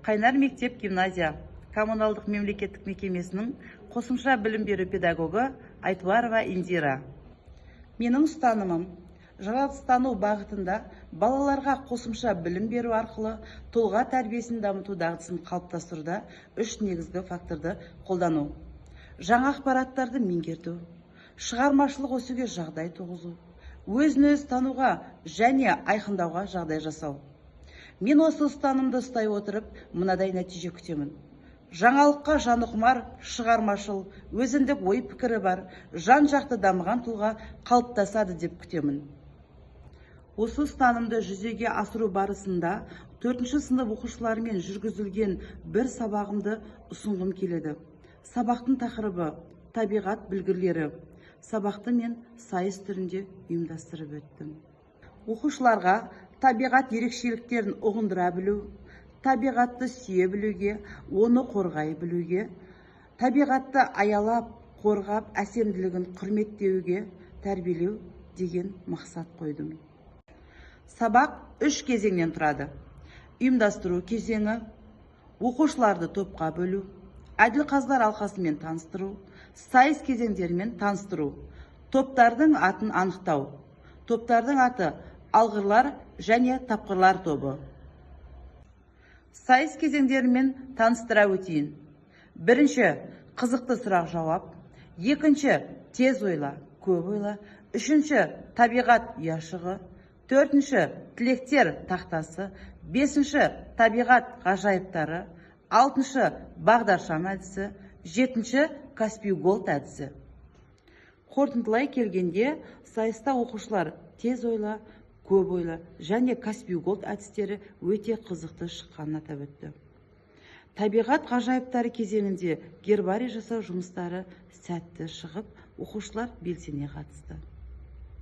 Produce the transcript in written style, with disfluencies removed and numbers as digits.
Қайнар мектеп гимназия коммуналдық мемлекеттік мекемесінің қосымша білім беру педагогы Айтуарова Индира. Менің ұстанымым, жаратылыстану бағытында балаларға қосымша білім беру арқылы тұлға тәрбиесін дамыту дағдысын қалыптастыруда үш негізгі факторды қолдану. Жаңа ақпараттарды меңгерту, шығармашылық өсуге жағдай туғызу, өзін-өзі тануға және айқындауға жағдай жасау. Мен осы ұстанымды ұстай отырып, мынадай нәтиже күтемін. Жаңалыққа жаны құмар, шығармашыл, өзіндік ой пікірі бар, жан-жақты дамыған тұлға қалыптасады деп күтемін. Осы ұстанымды жүзеге асыру барысында 4-ші сынып оқушыларымен жүргізілген бір сабағымды ұсынғым келеді. Сабақтың тақырыбы табиғат білгірлері. Сабақты мен сайыс түрінде ұйымдастырып өттім. Оқушыларға табиғат ерекшеліктерін ұғындыра білу, табиғатты сүйе білуге, оны қорғай білуге, табиғатты аялап, қорғап, әсемділігін құрметтеуге тәрбиелеу деген мақсат қойдым. Сабақ 3 кезеңнен тұрады. Ұйымдастыру кезеңі, оқушыларды топқа бөлу, әділқазылар алқасымен таныстыру, сайыс кезеңдерімен таныстыру, топтардың атын анықтау. Топтардың аты алғырлар және тапқырлар тобы. Сайыс кезеңдерімен таныстыра өтейін. Бірінші, қызықты сұрақ жауап. Екінші, тез ойла, көп ойла. Үшінші, табиғат ұяшығы. Төртінші, тілектер тақтасы. Бесінші, табиғат ғажайыптары. Алтыншы, бағдаршам әдісі. Жетінші, Каспий Голд әдісі. Қорытындылай келгенде, сайыста оқушылар тез ойла, көп ойла және Каспий Голд әдістері өте қызықты шыққанын атап өтті. Табиғат ғажайыптары кезеңінде гербарий жасау жұмыстары сәтті шығып, оқушылар белсене қатысты.